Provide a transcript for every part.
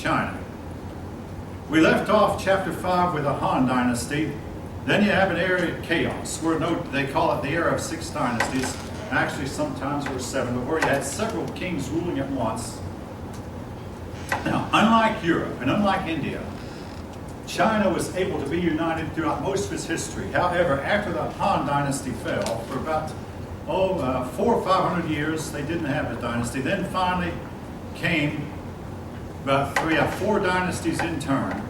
China. We left off chapter 5 with the Han Dynasty. Then you have an era of chaos, where they call it the era of 6 dynasties. Actually, sometimes there were 7, but where you had several kings ruling at once. Now, unlike Europe and unlike India, China was able to be united throughout most of its history. However, after the Han Dynasty fell, for about 400 or 500 years, they didn't have a dynasty. Then finally came about 4 dynasties in turn.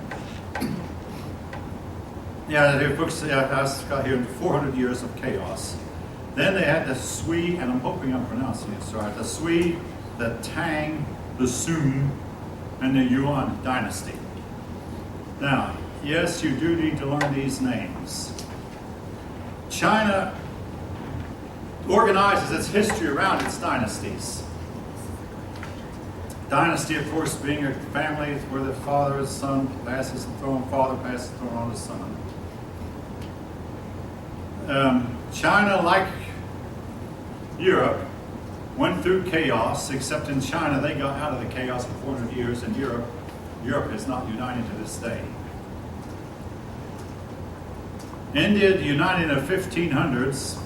Yeah, the books got here 400 years of chaos. Then they had the Sui, and I'm hoping I'm pronouncing this right, the Sui, the Tang, the Sung, and the Yuan dynasty. Now, yes, you do need to learn these names. China organizes its history around its dynasties. Dynasty, of course, being a family where the father and son passes the throne, father passes the throne on the son. China, like Europe, went through chaos, except in China they got out of the chaos for 400 years, and Europe is not united to this day. India united in the 1500s.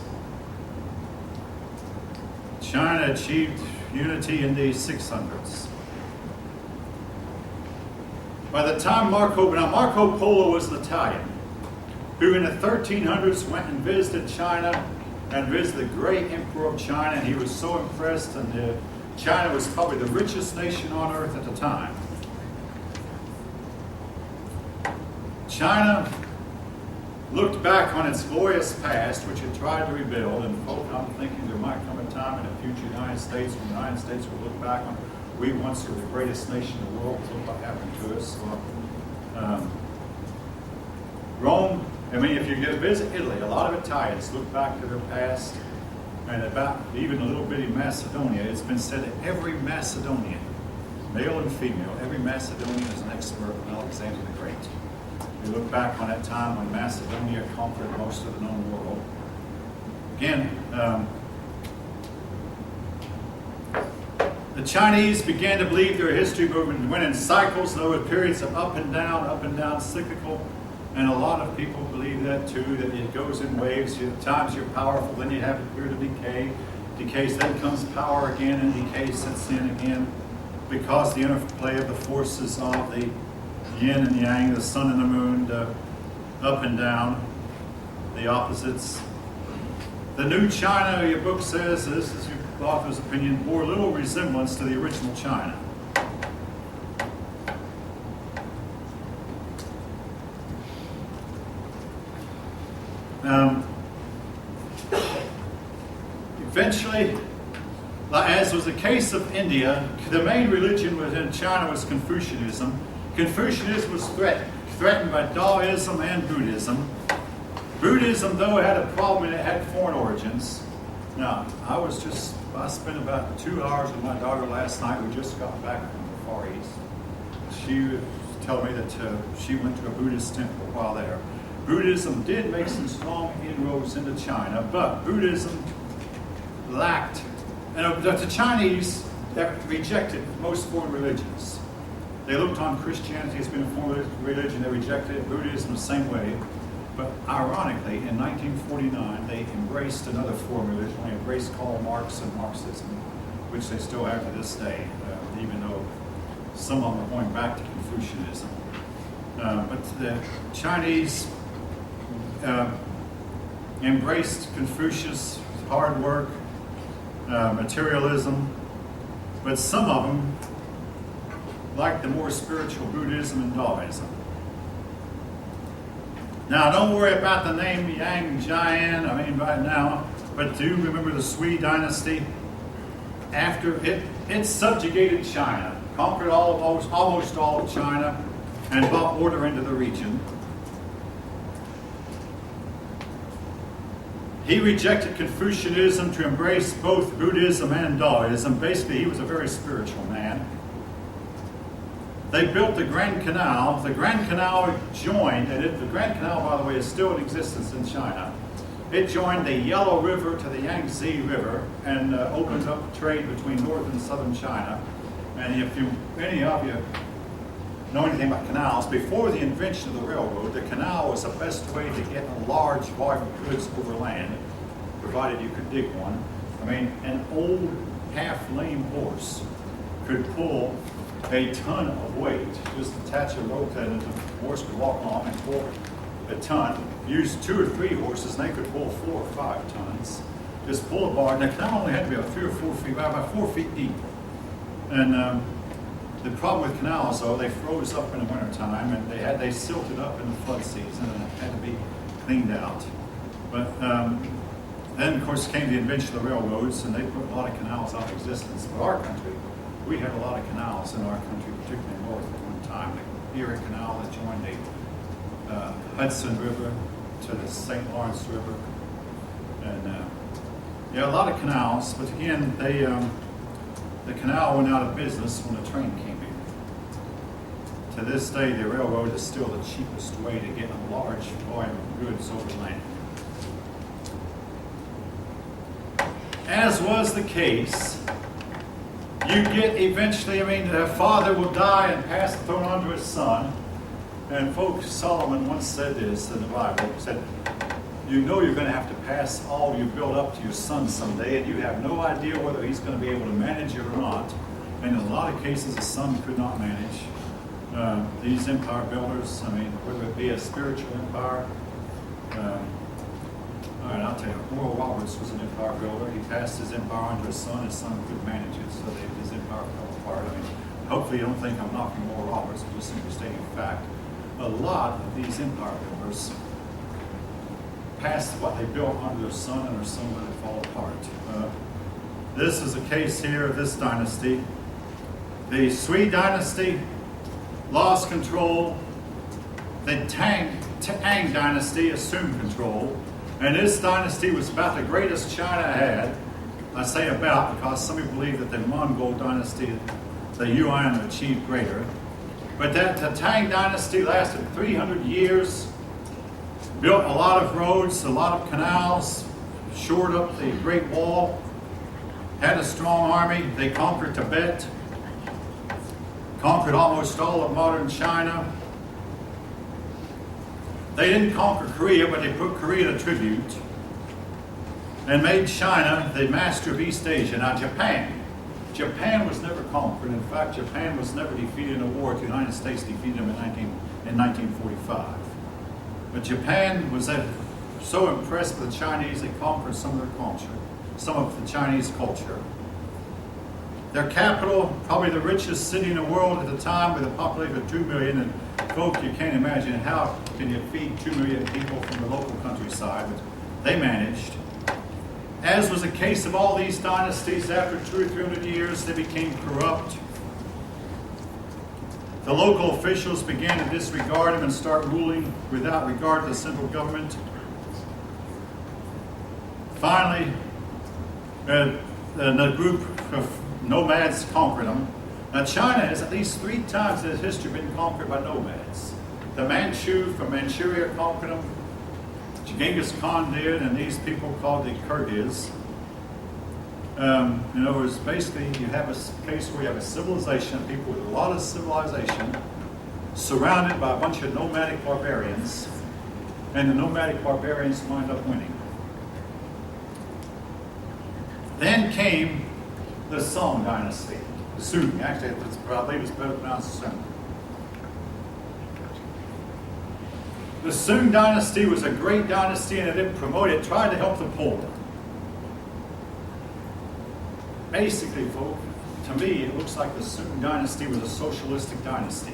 China achieved unity in the 600s. By the time Marco Polo was an Italian, who in the 1300s went and visited China and visited the great emperor of China, and he was so impressed, and China was probably the richest nation on earth at the time. China looked back on its glorious past, which it tried to rebuild, and I'm thinking there might come a time in the future United States when the United States will look back on, we once were the greatest nation in the world, look what happened to us. Rome, if you go visit Italy, a lot of Italians look back to their past, and about even a little bitty Macedonia. It's been said that every Macedonian, male and female, every Macedonian is an expert on Alexander the Great. You look back on that time when Macedonia conquered most of the known world. Again, the Chinese began to believe their history movement went in cycles. There were periods of up and down, cyclical. And a lot of people believe that too, that it goes in waves. At times you're powerful, then you have a period of decay. Decays, then comes power again, and decay sets in again. Because the interplay of the forces of the yin and yang, the sun and the moon, the up and down, the opposites. The new China, your book says, this is your author's opinion, bore little resemblance to the original China. Eventually, as was the case of India, the main religion within China was Confucianism. Confucianism was threatened by Taoism and Buddhism. Buddhism, though, had a problem, and it had foreign origins. Now, I spent about 2 hours with my daughter last night. We just got back from the Far East. She was telling me that she went to a Buddhist temple while there. Buddhism did make some strong inroads into China, but Buddhism lacked, and the Chinese rejected most foreign religions. They looked on Christianity as being a foreign religion, they rejected it, Buddhism the same way. But ironically, in 1949, they embraced another foreign religion, they embraced Karl Marx and Marxism, which they still have to this day, even though some of them are going back to Confucianism. But the Chinese embraced Confucius, hard work, materialism, but some of them like the more spiritual Buddhism and Taoism. Now, don't worry about the name Yang Jian, right now, but do remember the Sui dynasty. After it subjugated China, conquered almost all of China, and brought order into the region. He rejected Confucianism to embrace both Buddhism and Taoism. Basically, he was a very spiritual man. They built the Grand Canal. The Grand Canal joined, and the Grand Canal, by the way, is still in existence in China. It joined the Yellow River to the Yangtze River and opened up trade between northern and southern China. And if any of you know anything about canals, before the invention of the railroad, the canal was the best way to get a large volume of goods over land, provided you could dig one. I mean, an old half-lame horse could pull a ton of weight. Just attach a rope that the horse could walk on and pull a ton. Use 2 or 3 horses, and they could pull 4 or 5 tons. Just pull a bar. And the canal only had to be about 3 or 4 feet, about 4 feet deep. And the problem with canals, though, they froze up in the wintertime, and they silted up in the flood season, and it had to be cleaned out. But then, of course, came the invention of the railroads, and they put a lot of canals out of existence. But our country, we had a lot of canals in our country, particularly north at one time. The Erie Canal that joined the Hudson River to the St. Lawrence River. And yeah, a lot of canals, but again, the canal went out of business when the train came in. To this day, the railroad is still the cheapest way to get a large volume of goods over land. As was the case, you get eventually, I mean, a father will die and pass the throne on to his son. And folks, Solomon once said this in the Bible. He said, you know you're going to have to pass all you build up to your son someday, and you have no idea whether he's going to be able to manage it or not. And in a lot of cases, the son could not manage. These empire builders, I mean, whether it be a spiritual empire. All right, I'll tell you, Oral Roberts was an empire builder. He passed his empire on to his son couldn't manage it, so his empire fell apart. I mean, hopefully you don't think I'm knocking Oral Roberts, I'm just simply stating a fact. A lot of these empire builders passed what they built onto their son, and their son let it fall apart. This is a case here of this dynasty. The Sui dynasty lost control. The Tang dynasty assumed control. And this dynasty was about the greatest China had. I say about because some people believe that the Mongol dynasty, the Yuan, achieved greater. But the Tang dynasty lasted 300 years, built a lot of roads, a lot of canals, shored up the Great Wall, had a strong army. They conquered Tibet, conquered almost all of modern China. They didn't conquer Korea, but they put Korea to tribute and made China the master of East Asia. Now Japan was never conquered. In fact, Japan was never defeated in a war. The United States defeated them in 1945. But Japan was so impressed with the Chinese, they conquered some of their culture, some of the Chinese culture. Their capital, probably the richest city in the world at the time, with a population of 2 million. And folks, you can't imagine how can you feed 2 million people from the local countryside, but they managed. As was the case of all these dynasties, after 200 or 300 years, they became corrupt. The local officials began to disregard them and start ruling without regard to the central government. Finally, the group of nomads conquered them. Now China has at least 3 times in its history been conquered by nomads. The Manchu from Manchuria conquered them. Genghis Khan did, and these people called the Kyrgyz. In other words, basically you have a case where you have a civilization, people with a lot of civilization, surrounded by a bunch of nomadic barbarians, and the nomadic barbarians wind up winning. Then came the Song dynasty, the Sung. Actually, I believe it's better pronounced Sung. The Sung dynasty was a great dynasty, and it tried to help the poor. Basically, folks, to me, it looks like the Sung dynasty was a socialistic dynasty.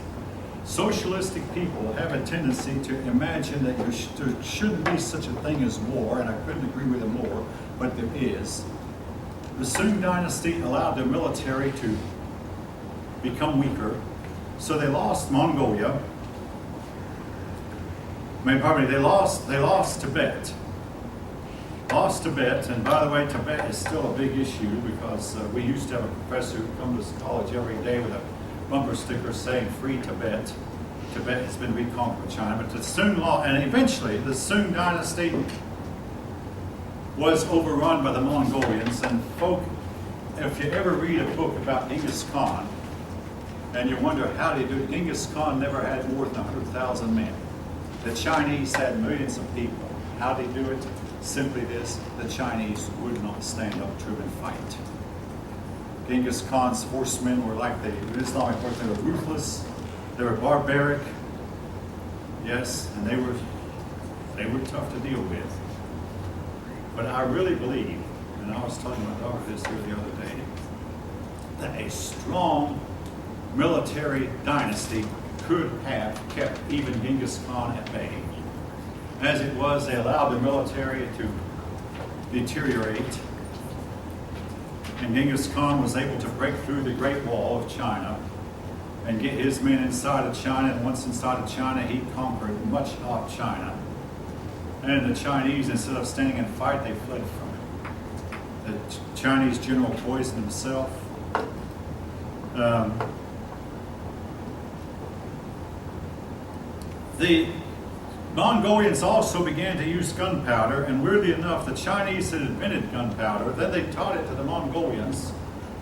Socialistic people have a tendency to imagine that there shouldn't be such a thing as war, and I couldn't agree with them more, but there is. The Sung dynasty allowed the military to become weaker, so they lost Mongolia. They lost Tibet. Lost Tibet, and by the way, Tibet is still a big issue because we used to have a professor who come to college every day with a bumper sticker saying "Free Tibet." Tibet has been reconquered by China, but the Sung and eventually the Sung dynasty was overrun by the Mongolians. And folk, if you ever read a book about Genghis Khan, And you wonder how they do it. Genghis Khan never had more than 100,000 men. The Chinese had millions of people. How they do it? Simply this: the Chinese would not stand up to him and fight. Genghis Khan's horsemen were like the Islamic force. They were ruthless. They were barbaric. Yes, and they were tough to deal with. But I really believe, and I was telling my daughter this here the other day, that a strong military dynasty could have kept even Genghis Khan at bay. As it was, they allowed the military to deteriorate, and Genghis Khan was able to break through the Great Wall of China and get his men inside of China, and once inside of China, he conquered much of China. And the Chinese, instead of standing and fight, they fled from it. The Chinese general poisoned himself. The Mongolians also began to use gunpowder, and weirdly enough, the Chinese had invented gunpowder. Then they taught it to the Mongolians.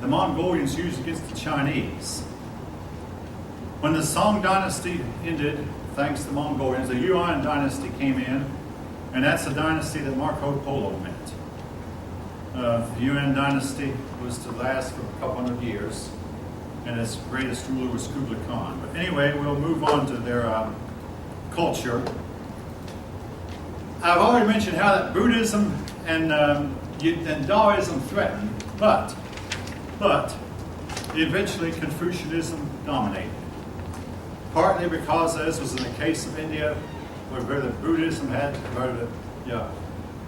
The Mongolians used it against the Chinese. When the Song dynasty ended, thanks to the Mongolians, the Yuan dynasty came in, and that's the dynasty that Marco Polo met. The Yuan dynasty was to last for a couple hundred years, and its greatest ruler was Kublai Khan. But anyway, we'll move on to their culture. I've already mentioned how that Buddhism and Taoism threatened, but eventually Confucianism dominated. Partly because, as was in the case of India, where the Buddhism had,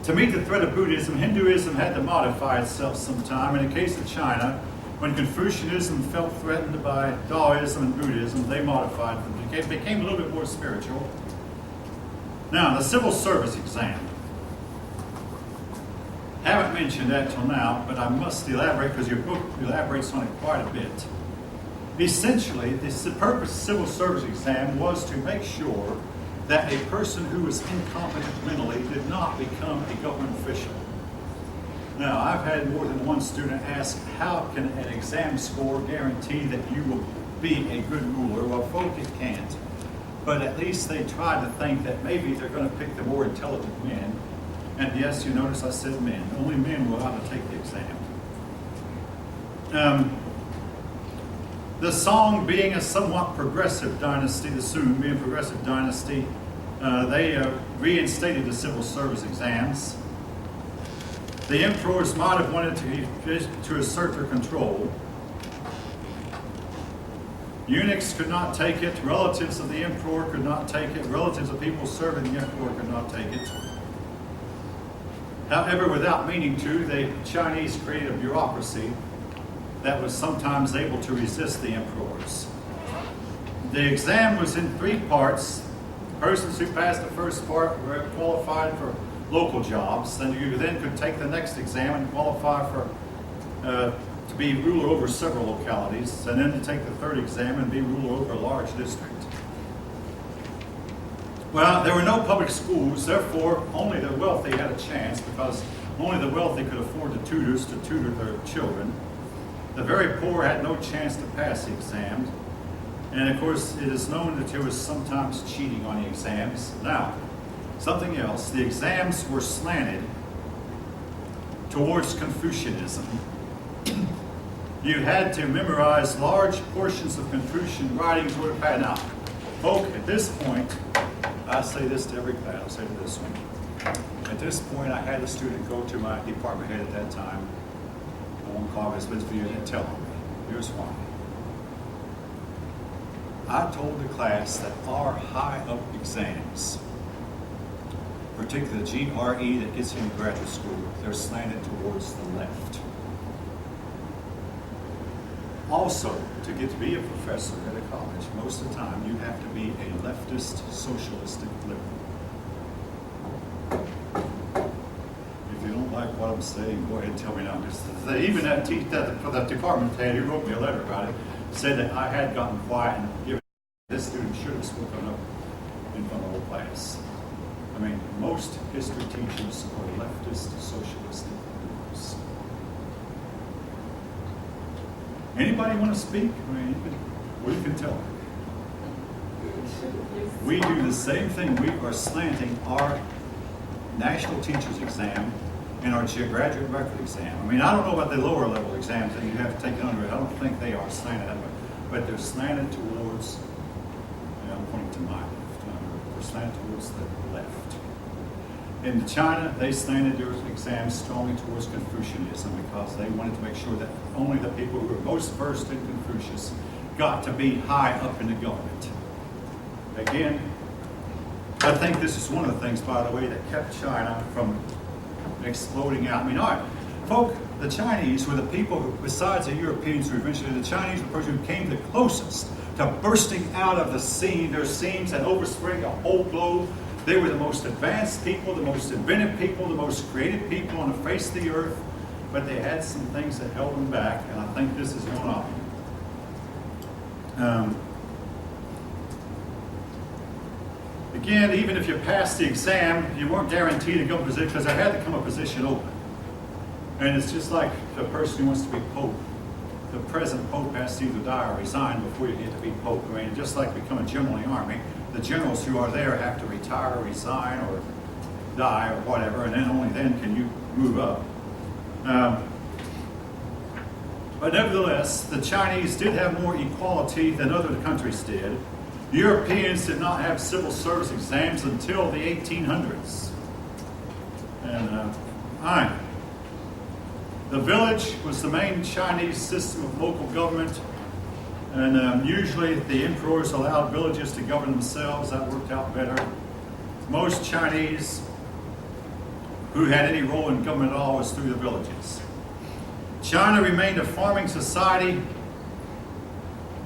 to meet the threat of Buddhism, Hinduism had to modify itself sometime. In the case of China, when Confucianism felt threatened by Taoism and Buddhism, they modified them. It became a little bit more spiritual. Now, the civil service exam. Haven't mentioned that till now, but I must elaborate because your book elaborates on it quite a bit. Essentially, the purpose of the civil service exam was to make sure that a person who was incompetent mentally did not become a government official. Now, I've had more than one student ask, how can an exam score guarantee that you will be a good ruler? Well, folk, it can't. But at least they try to think that maybe they're going to pick the more intelligent men. And yes, you notice I said men. Only men will allowed to take the exam. The Song being a somewhat progressive dynasty, the Sung being a progressive dynasty, they reinstated the civil service exams. The emperors might have wanted to assert their control. Eunuchs could not take it. Relatives of the emperor could not take it. Relatives of people serving the emperor could not take it. However, without meaning to, the Chinese created a bureaucracy that was sometimes able to resist the emperors. The exam was in 3 parts. Persons who passed the first part were qualified for local jobs. Then you could take the next exam and qualify for to be ruler over several localities, and then to take the 3rd exam and be ruler over a large district. Well, there were no public schools, therefore only the wealthy had a chance, because only the wealthy could afford the tutors to tutor their children. The very poor had no chance to pass the exams. And of course, it is known that there was sometimes cheating on the exams. Now, something else, the exams were slanted towards Confucianism. You had to memorize large portions of Confucian writings or pad. Now, folk, at this point, I say this to every class, I say to this one. At this point, I had a student go to my department head at that time, I won't call his video, and tell him, here's why. I told the class that our high-up exams, particularly the GRE that gets you into graduate school, they're slanted towards the left. Also, to get to be a professor at a college, most of the time you have to be a leftist, socialistic liberal. If you don't like what I'm saying, go ahead and tell me now. Because even that department head who wrote me a letter about it said that I had gotten quiet and given this student should have spoken up in front of the whole class. I mean, most history teachers are leftist, socialistic liberals. Anybody want to speak? I mean, Well, you can tell. We do the same thing. We are slanting our national teachers exam and our graduate record exam. I mean, I don't know about the lower level exams that you have to take under it. I don't think they are slanted that way, but they're slanted towards, I'm pointing to my left, they're slanted towards the left. In China, they slanted their exams strongly towards Confucianism because they wanted to make sure that only the people who were most versed in Confucius got to be high up in the government. Again, I think this is one of the things, by the way, that kept China from exploding out. I mean, all right, folk, the Chinese were the people who, besides the Europeans who eventually, the Chinese were the person who came the closest to bursting out of their seams and overspreading the whole globe. They were the most advanced people, the most inventive people, the most creative people on the face of the earth, but they had some things that held them back, and I think this is one of them. Again, even if you passed the exam, you weren't guaranteed a government position because there had to come a position open. And it's just like the person who wants to be Pope. The present Pope has to either die or resign before you get to be Pope. I mean, just like become a general in the Army, the generals who are there have to retire, resign, or die, or whatever, and then only then can you move up. But nevertheless, the Chinese did have more equality than other countries did. Europeans did not have civil service exams until the 1800s. And the village was the main Chinese system of local government, and usually the emperors allowed villages to govern themselves. That worked out better. Most Chinese who had any role in government at all was through the villages. China remained a farming society.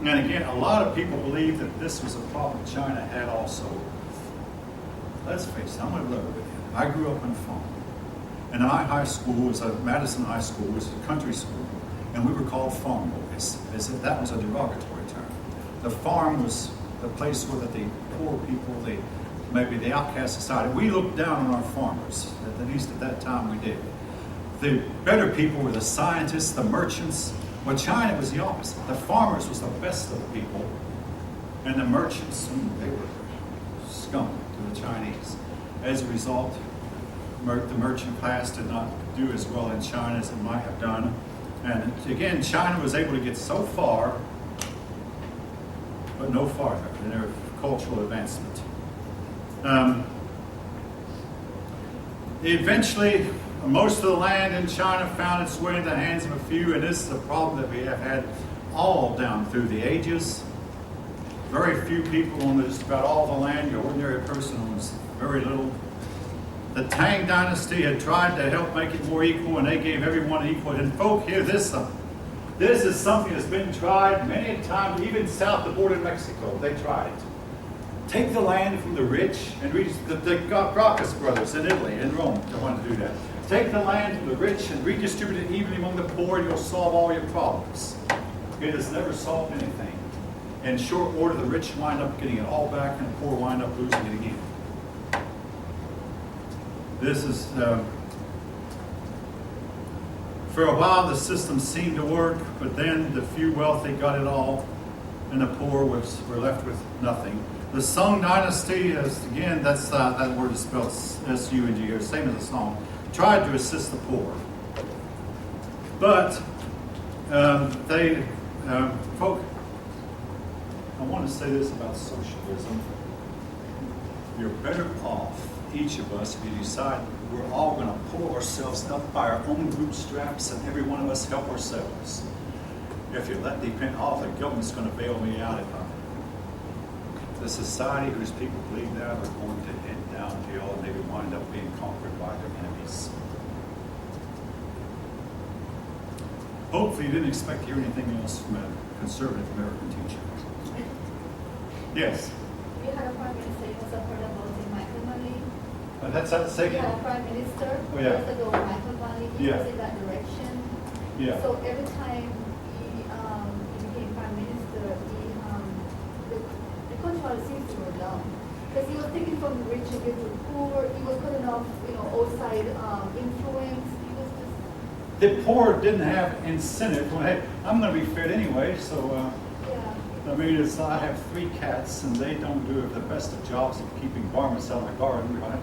And again, a lot of people believe that this was a problem China had also. Let's face it, I'm going to live with you. I grew up on a farm. And my high school was Madison High School, was a country school. And we were called farm boys. That was a derogatory term. The farm was the place where the poor people, maybe the outcast society, we looked down on our farmers. At least at that time we did. The better people were the scientists, the merchants. Well, China was the opposite. The farmers was the best of the people, and the merchants, they were scum to the Chinese. As a result, the merchant class did not do as well in China as it might have done. And again, China was able to get so far, but no farther in their cultural advancement. Eventually, most of the land in China found its way into the hands of a few, and this is a problem that we have had all down through the ages. Very few people own just about all the land. Your ordinary person owns very little. The Tang Dynasty had tried to help make it more equal, and they gave everyone equal. And folk, hear this. This is something that's been tried many times, even south of the border of Mexico. They tried it. Take the land from the rich, and the Gracchus brothers in Italy, in Rome, they wanted to do that. Take the land from the rich and redistribute it evenly among the poor, and you'll solve all your problems. It has never solved anything. In short order, the rich wind up getting it all back, and the poor wind up losing it again. This is, for a while the system seemed to work, but then the few wealthy got it all, and the poor were left with nothing. The Song Dynasty, again, that word is spelled S-U-N-G, same as the Song, tried to assist the poor. But folk, I want to say this about socialism. You're better off, each of us, if you decide we're all going to pull ourselves up by our own bootstraps and every one of us help ourselves. If you let depend, the government's going to bail me out. The society whose people believe that are going to head downhill and maybe wind up being conquered by their enemies. Hopefully you didn't expect to hear anything else from a conservative American teacher. Yes? We had a prime minister who was supported about Michael Manley. That's that We second? had a prime minister Oh, yeah. years ago, Michael Manley. He Yeah. was in that direction. Yeah. So every time he became prime minister, the control seems to go down. Because he was taking from the rich and giving to the poor. He was cutting off, outside influence. He was just... The poor didn't have incentive. Well, hey, I'm going to be fed anyway, so Yeah. I mean, I have 3 cats, and they don't do the best of jobs of keeping varmints out of my garden, right?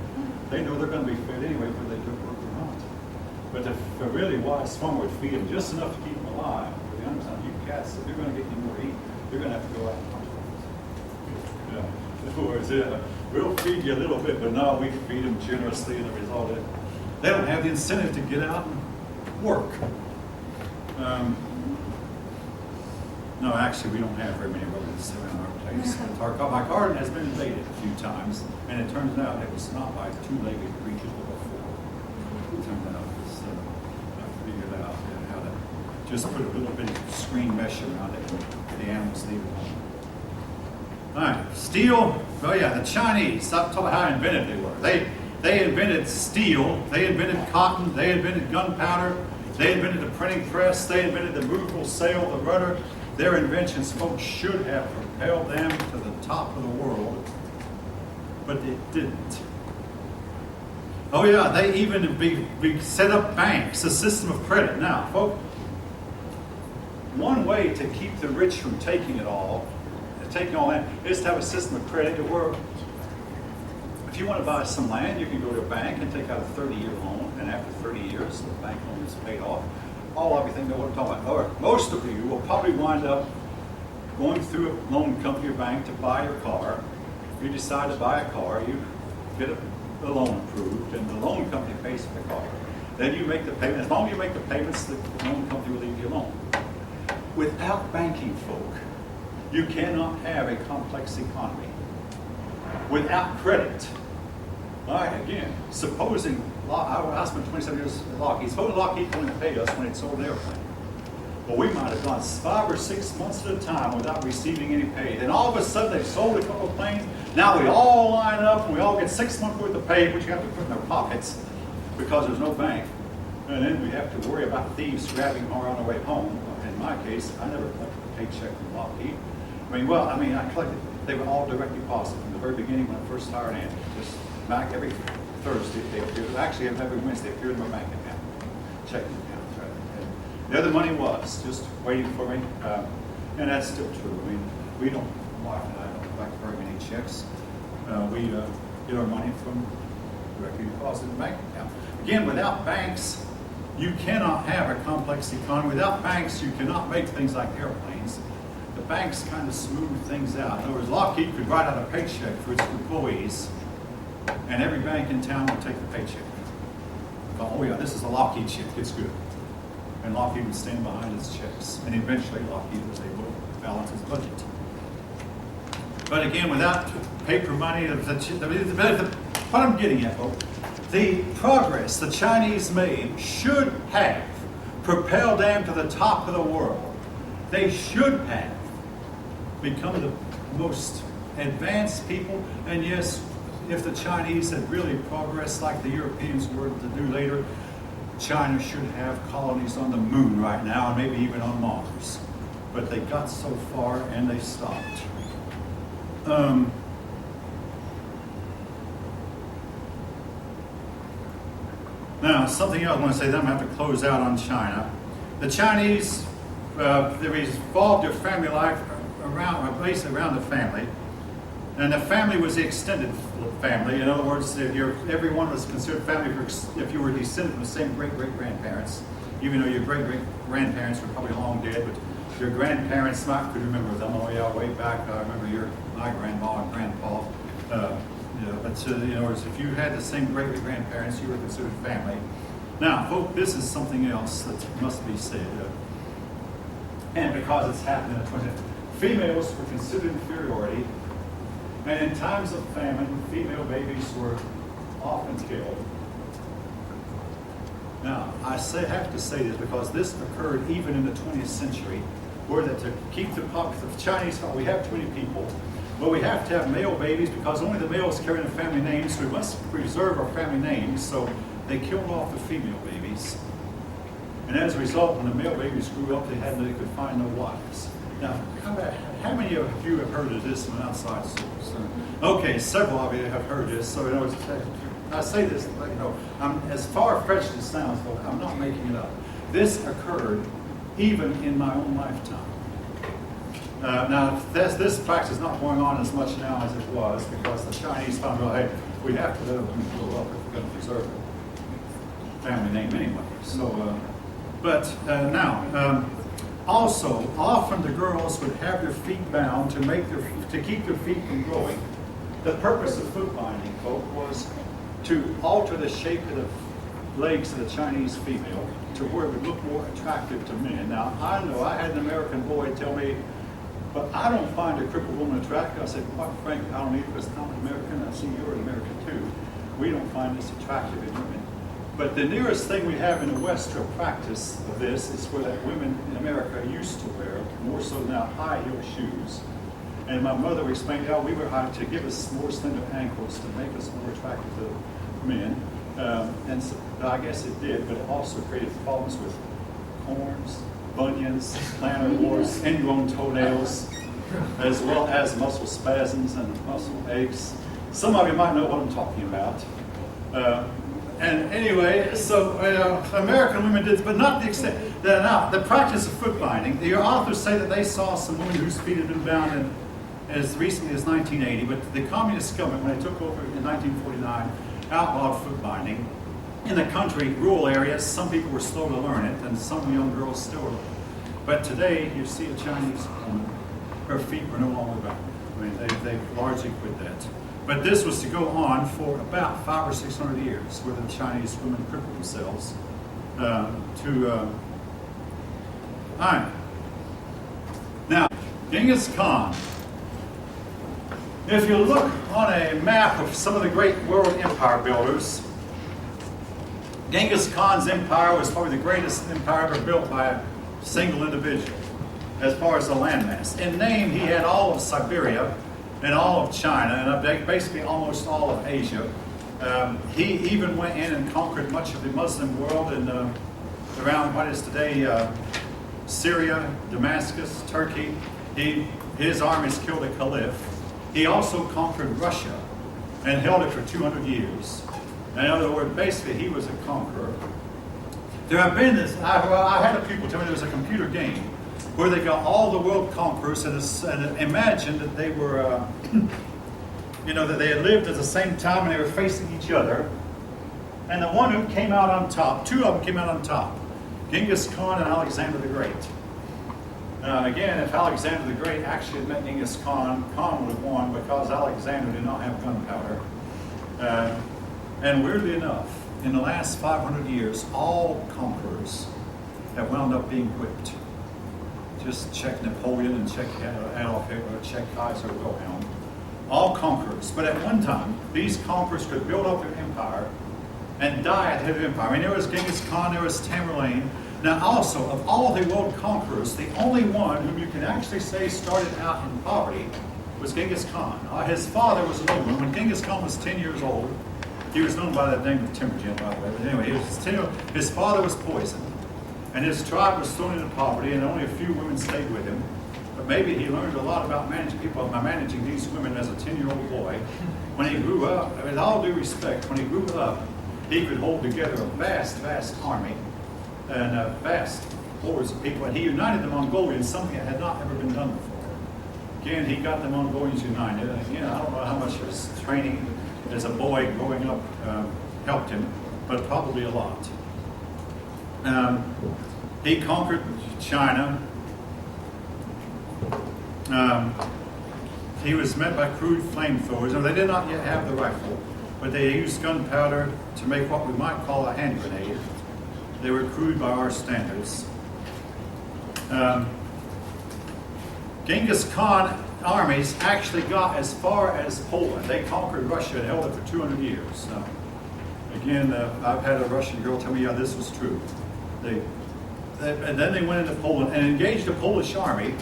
They know they're going to be fed anyway, whether they do work or not. But if a really wise farmer would feed them just enough to keep them alive, but the understand, you cats, if you're going to get any more to eat, you're going to have to go out and hunt. In other words, we'll feed you a little bit, but no, we feed them generously, and the result is they don't have the incentive to get out and work. No, actually, we don't have very many rodents around our place. My garden has been invaded a few times, and it turns out it was not by 2-legged creatures, but by 4. It turned out I figured out how to just put a little bit of screen mesh around it, and the animals leave it alone. All right, steel. Oh yeah, the Chinese. I'm talking about how inventive they were. They invented steel. They invented cotton. They invented gunpowder. They invented the printing press. They invented the movable sail, the rudder. Their inventions, folks, should have propelled them to the top of the world, but it didn't. Oh yeah, they even set up banks, a system of credit. Now, folks, one way to keep the rich from taking all that, is to have a system of credit where if you want to buy some land, you can go to a bank and take out a 30-year loan, and after 30 years, the bank loan is paid off. All of you think know what I'm talking about. Or most of you will probably wind up going through a loan company or bank to buy your car. If you decide to buy a car, you get a loan approved, and the loan company pays for the car. Then you make the payment. As long as you make the payments, the loan company will leave you alone. Without banking folk, you cannot have a complex economy. Without credit, all right, again, supposing, I spent 27 years at Lockheed. Suppose Lockheed couldn't have paid us when it sold an airplane. Well, we might have gone 5 or 6 months at a time without receiving any pay. Then all of a sudden, they sold a couple of planes. Now we all line up, and we all get 6 months worth of pay, which you have to put in our pockets because there's no bank. And then we have to worry about thieves grabbing our on our way home. In my case, I never collected a paycheck from Lockheed. I collected, they were all direct deposit from the very beginning when I first hired Andy. Just back every Thursday, they appeared. Actually, every Wednesday, they appeared in my bank account, checking account. Right? And the other money was just waiting for me, and that's still true. I mean, we don't, my wife and I don't collect very many checks. We get our money from directly deposited in the bank account. Again, without banks, you cannot have a complex economy. Without banks, you cannot make things like airplanes. The banks kind of smooth things out. In other words, Lockheed could write out a paycheck for its employees, and every bank in town would take the paycheck. Oh yeah, this is a Lockheed check, it's good. And Lockheed would stand behind its checks. And eventually Lockheed was able to balance its budget. But again, without paper money, what I'm getting at, folks, the progress the Chinese made should have propelled them to the top of the world. They should have become the most advanced people. And yes, if the Chinese had really progressed like the Europeans were to do later, China should have colonies on the moon right now, and maybe even on Mars. But they got so far and they stopped. Now, something else I want to say, then I'm going to have to close out on China. The Chinese, they revolved their family life based around the family. And the family was the extended family. In other words, everyone was considered family if you were descended from the same great-great-grandparents, even though your great-great-grandparents were probably long dead, but your grandparents could remember them. Oh yeah, way back, I remember my grandma and grandpa. In other words, if you had the same great-great-grandparents, you were considered family. Now, folks, this is something else that must be said. And because it's happened in the 20th, females were considered inferiority. And in times of famine, female babies were often killed. Now, I have to say this because this occurred even in the 20th century, where to keep the Chinese thought we have too many people, but we have to have male babies because only the males carry the family names, so we must preserve our family names, so they killed off the female babies. And as a result, when the male babies grew up, they could find no wives. Now, how many of you have heard of this from outside source? Okay, several of you have heard this. So I say this, as far-fetched as it sounds, though, I'm not making it up. This occurred even in my own lifetime. Now, this practice is not going on as much now as it was because the Chinese found out, hey, we have to let women grow up if we're going to preserve their family name anyway. So, also, often the girls would have their feet bound to keep their feet from growing. The purpose of foot binding, folks, was to alter the shape of the legs of the Chinese female to where it would look more attractive to men. Now, I know I had an American boy tell me, but I don't find a crippled woman attractive. I said, quite frankly, I don't either because I'm an American. I see you're an American too. We don't find this attractive in women. But the nearest thing we have in the West to a practice of this is where that women in America used to wear, more so now, high heel shoes. And my mother explained how we were high to give us more slender ankles to make us more attractive to men. And so, I guess it did, but it also created problems with corns, bunions, plantar wars, ingrown toenails, as well as muscle spasms and muscle aches. Some of you might know what I'm talking about. And anyway, so American women did, but not the extent. Now, the practice of foot binding, the authors say that they saw some women whose feet had been bound as recently as 1980, but the communist government, when they took over in 1949, outlawed foot binding. In the country, rural areas, some people were slow to learn it, and some young girls still are. But today, you see a Chinese woman, her feet were no longer bound. I mean, they largely quit that. But this was to go on for about 500 or 600 years, where the Chinese women crippled themselves all right. Now, Genghis Khan. If you look on a map of some of the great world empire builders, Genghis Khan's empire was probably the greatest empire ever built by a single individual, as far as the landmass. In name, he had all of Siberia and all of China, and basically almost all of Asia. He even went in and conquered much of the Muslim world and around what is today Syria, Damascus, Turkey. His armies killed a caliph. He also conquered Russia and held it for 200 years. In other words, basically, he was a conqueror. There have been this, I had a pupil tell me there was a computer game where they got all the world conquerors and imagined that they were, that they had lived at the same time and they were facing each other. And the one who came out on top, two of them came out on top, Genghis Khan and Alexander the Great. Again, if Alexander the Great actually had met Genghis Khan, Khan would have won because Alexander did not have gunpowder. And weirdly enough, in the last 500 years, all conquerors have wound up being whipped. Just check Napoleon and check Adolf Hitler, check Kaiser Wilhelm. All conquerors. But at one time, these conquerors could build up their empire and die at the head of the empire. I mean, there was Genghis Khan, there was Tamerlane. Now also, of all the world conquerors, the only one whom you can actually say started out in poverty was Genghis Khan. His father was a nobleman. When Genghis Khan was 10 years old, he was known by that name of Temujin, by the way. But anyway, his father was poisoned. And his tribe was thrown into poverty, and only a few women stayed with him. But maybe he learned a lot about managing people by managing these women as a 10-year-old boy. When he grew up, with all due respect, when he grew up, he could hold together a vast, vast army and vast hordes of people. And he united the Mongolians, something that had not ever been done before. Again, he got the Mongolians united. And again, I don't know how much his training as a boy growing up helped him, but probably a lot. He conquered China. He was met by crude flamethrowers. Now, they did not yet have the rifle, but they used gunpowder to make what we might call a hand grenade. They were crude by our standards. Genghis Khan armies actually got as far as Poland. They conquered Russia and held it for 200 years. Again, I've had a Russian girl tell me, yeah, this was true. And then they went into Poland and engaged a Polish army,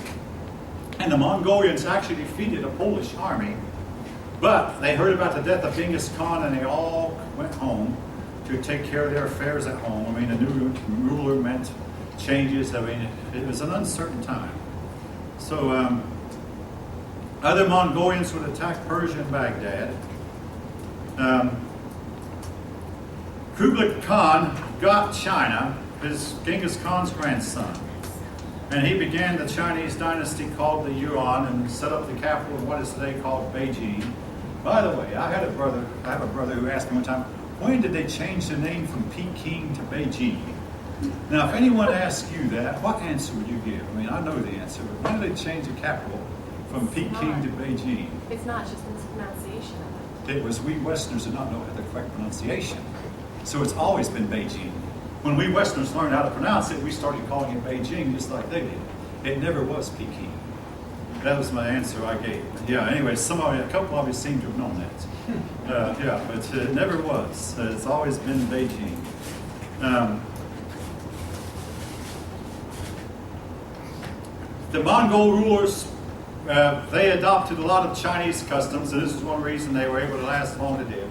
and the Mongolians actually defeated a Polish army, but they heard about the death of Genghis Khan and they all went home to take care of their affairs at home. I mean, a new ruler meant changes. I mean, it was an uncertain time. So other Mongolians would attack Persia and Baghdad. Kublai Khan got China, his Genghis Khan's grandson. And he began the Chinese dynasty called the Yuan and set up the capital of what is today called Beijing. By the way, I have a brother who asked me one time, when did they change the name from Peking to Beijing? Now, if anyone asks you that, what answer would you give? I mean, I know the answer, but when did they change the capital from Peking to Beijing? It's not just mispronunciation of it. It was we Westerners did not know the correct pronunciation. So it's always been Beijing. When we Westerners learned how to pronounce it, we started calling it Beijing just like they did. It never was Peking. That was my answer I gave. Yeah, anyway, a couple of you seem to have known that. Yeah, but it never was. It's always been Beijing. The Mongol rulers, they adopted a lot of Chinese customs, and this is one reason they were able to last as long as they did.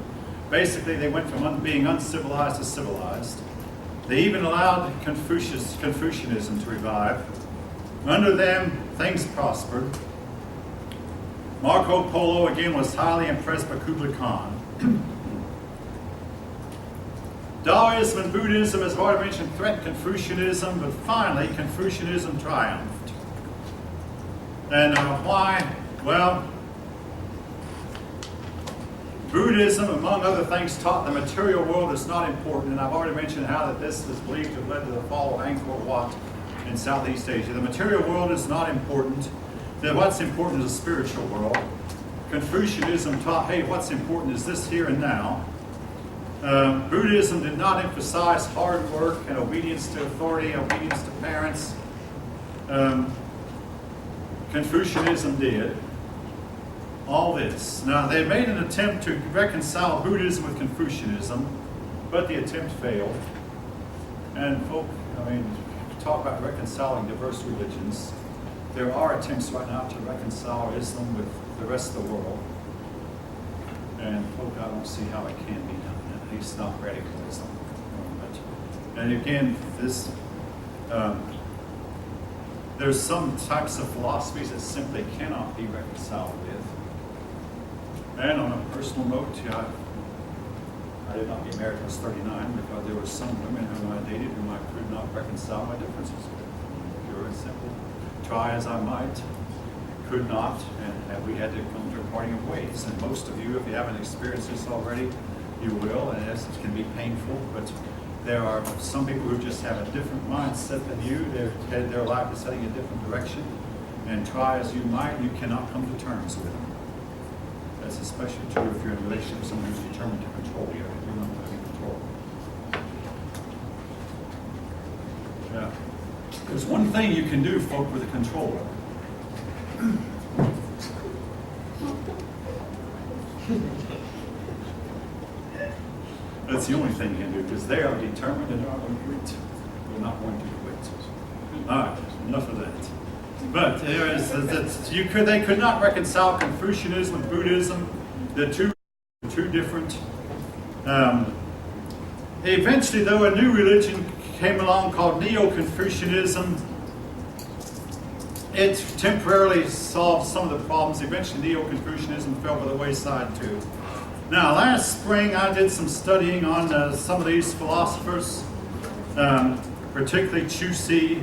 Basically, they went from being uncivilized to civilized. They even allowed Confucianism to revive. Under them, things prospered. Marco Polo, again, was highly impressed by Kublai Khan. Taoism and Buddhism, as I've already mentioned, threatened Confucianism, but finally Confucianism triumphed. And why? Well, Buddhism, among other things, taught the material world is not important, and I've already mentioned how that this is believed to have led to the fall of Angkor Wat in Southeast Asia. The material world is not important. That what's important is the spiritual world. Confucianism taught, hey, what's important is this here and now. Buddhism did not emphasize hard work and obedience to authority, obedience to parents. Confucianism did. All this. Now, they made an attempt to reconcile Buddhism with Confucianism, but the attempt failed. And folk, talk about reconciling diverse religions. There are attempts right now to reconcile Islam with the rest of the world. And folk, I don't see how it can be done, at least not radicalism. And again, there's some types of philosophies that simply cannot be reconciled with. And on a personal note, I did not get married when I was 39 because there were some women whom I dated whom I could not reconcile my differences with. Pure and simple. Try as I might, could not, and we had to come to a parting of ways. And most of you, if you haven't experienced this already, you will, and it can be painful, but there are some people who just have a different mindset than you. Their life is heading in a different direction, and try as you might, you cannot come to terms with them. That's especially true if you're in a relationship with someone who's determined to control you. You're not going to be controlled. Yeah. There's one thing you can do, folk, with a controller. That's the only thing you can do, because they are determined and are going to quit. They're not going to quit. All right, enough of that. But they could not reconcile Confucianism and Buddhism. The two different. Eventually, though, a new religion came along called Neo-Confucianism. It temporarily solved some of the problems. Eventually, Neo-Confucianism fell by the wayside too. Now, last spring, I did some studying on some of these philosophers, particularly Chu Xi,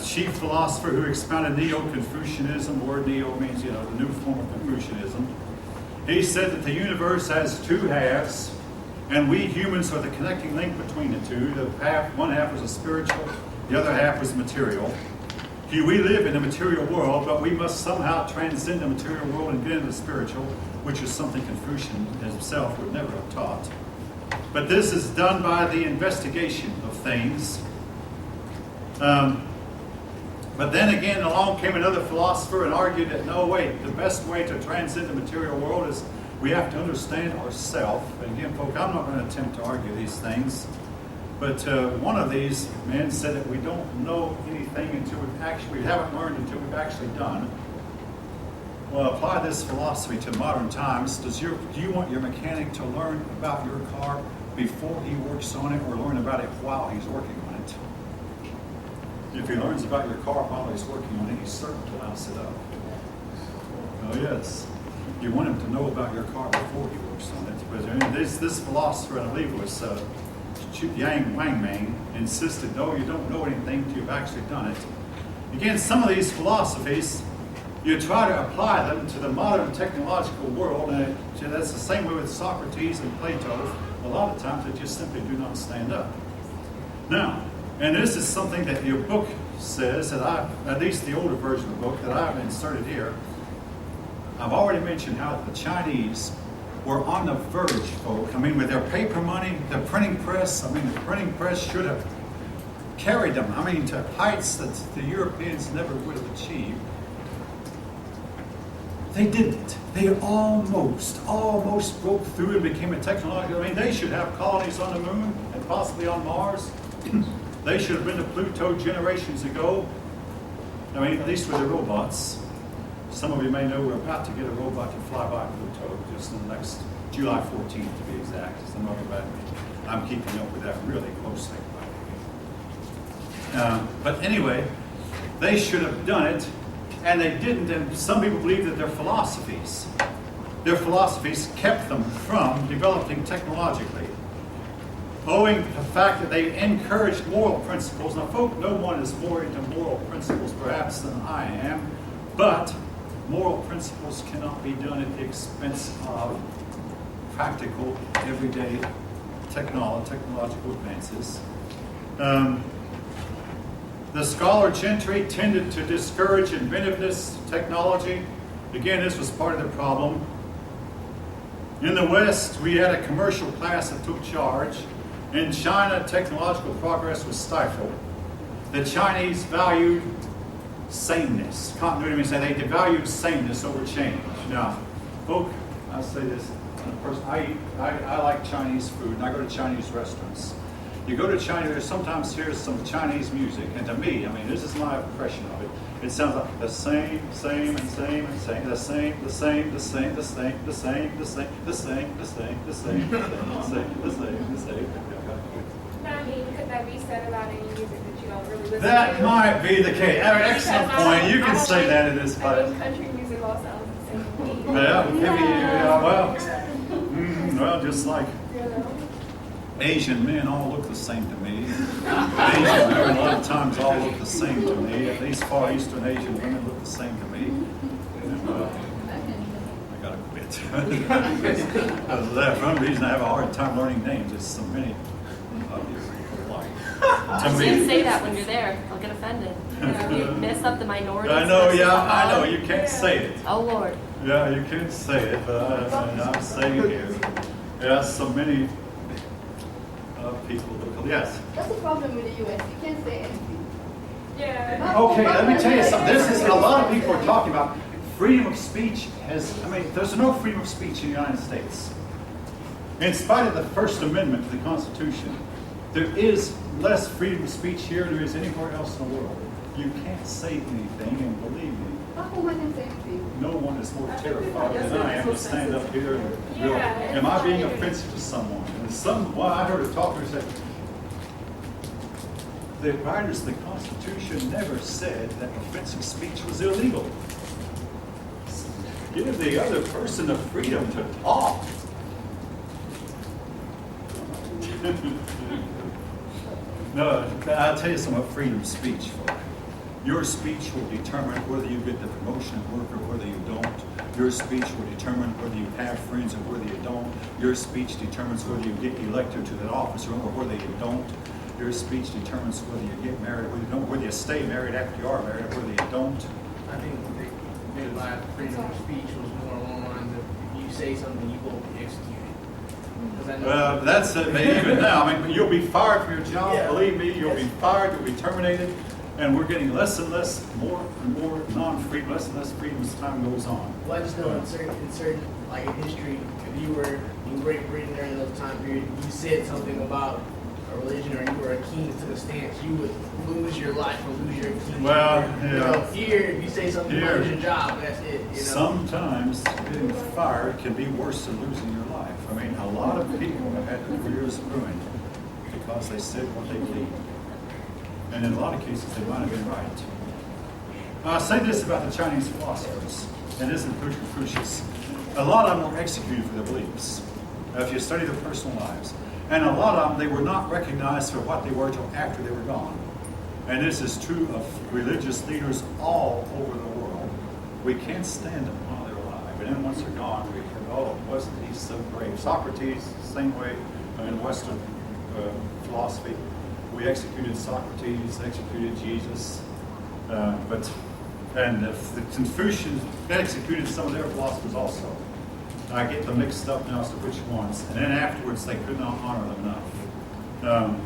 chief philosopher who expounded Neo-Confucianism. The word Neo means, the new form of Confucianism. He said that the universe has two halves, and we humans are the connecting link between the two. One half was a spiritual, the other half was material. We live in a material world, but we must somehow transcend the material world and get into the spiritual, which is something Confucian himself would never have taught. But this is done by the investigation of things. But then again, along came another philosopher and argued that, no, wait, the best way to transcend the material world is we have to understand ourselves. And again, folks, I'm not going to attempt to argue these things. But one of these men said that we don't know anything until we haven't learned until we've actually done. Well, apply this philosophy to modern times. Do you want your mechanic to learn about your car before he works on it, or learn about it while he's working on it? If he learns about your car while he's working on it, he's certain to louse it up. Oh yes. You want him to know about your car before he works on it. But this philosopher, I believe, was Yang Wangming insisted, no, you don't know anything till you've actually done it. Again, some of these philosophies, you try to apply them to the modern technological world, and that's the same way with Socrates and Plato. A lot of times they just simply do not stand up. Now, and this is something that your book says, that at least the older version of the book that I've inserted here, I've already mentioned how the Chinese were on the verge, folk. I mean, with their paper money, the printing press, the printing press should have carried them, to heights that the Europeans never would have achieved. They didn't. They almost broke through and became a technological. They should have colonies on the moon and possibly on Mars. They should have been to Pluto generations ago. At least with the robots. Some of you may know we're about to get a robot to fly by Pluto just in the next July 14th to be exact. Some of you I'm keeping up with that really closely. But anyway, they should have done it, and they didn't. And some people believe that their philosophies kept them from developing technologically, owing to the fact that they encouraged moral principles. Now, folk, no one is more into moral principles perhaps than I am, but moral principles cannot be done at the expense of practical, everyday technological advances. The scholar gentry tended to discourage inventiveness, technology. Again, this was part of the problem. In the West, we had a commercial class that took charge. In China, technological progress was stifled. The Chinese valued sameness. Continuity means that they devalued sameness over change. Now, folk, I'll say this. I like Chinese food, and I go to Chinese restaurants. You go to China, there's sometimes here's some Chinese music, and to me, this is my impression of it. It sounds like the same, the same. Could that be said about any music that you don't really listen to? That might be the case. Excellent point. You can say that in this place. Country music all sounds the same to me. Well, just like Asian men all look the same to me. Asian women a lot of times all look the same to me. At least Far Eastern Asian women look the same to me. And, I gotta quit. That's one reason I have a hard time learning names. There's so many of you alike. You can't say that when you're there. I'll get offended. You mess up the minorities. I know, I know. You can't say it. Oh, Lord. Yeah, you can't say it, but I'm saying it here. Yeah, so many people. Yes? That's the problem with the U.S. You can't say anything. Yeah. Okay, let me tell you something. This is a lot of people are talking about freedom of speech. There's no freedom of speech in the United States. In spite of the First Amendment to the Constitution, there is less freedom of speech here than there is anywhere else in the world. You can't say anything, and believe me, How come I can say anything? no one is more terrified than I am to stand up here and go, am I being offensive to someone? And I heard a talker say, the writers of the Constitution never said that offensive speech was illegal. Give the other person the freedom to talk. No, I'll tell you something about freedom of speech, folks. Your speech will determine whether you get the promotion at work or whether you don't. Your speech will determine whether you have friends or whether you don't. Your speech determines whether you get elected to that office or whether you don't. Your speech determines whether you get married or whether you don't, whether you stay married after you are married or whether you don't. I think the big lie of freedom of speech was more along the lines of if you say something, you will be executed. That's it. Even now, you'll be fired from your job. Yeah. Believe me, you'll be fired. You'll be terminated, and we're getting less and less, more and more non-freedom, less and less freedom as time goes on. Well, I just know in certain like in history, if you were in Great Britain during those time period, you said something about a religion or you were a king to the stance, you would lose your life or lose your kingdom. Well, You know, here, if you say something Here. about your job, that's it. You know? Sometimes getting fired can be worse than losing your life. A lot of people have had their careers ruined because they said what they believed. And in a lot of cases, they might have been right. I'll say this about the Chinese philosophers, and this includes Confucius. A lot of them were executed for their beliefs. If you study their personal lives. And a lot of them, they were not recognized for what they were till after they were gone. And this is true of religious leaders all over the world. We can't stand them while they're alive. And then once they're gone, we can, oh, wasn't he so great? Socrates, same way in Western philosophy. We executed Socrates, executed Jesus. And the Confucians executed some of their philosophers also. I get them mixed up now as to which ones. And then afterwards, they could not honor them enough.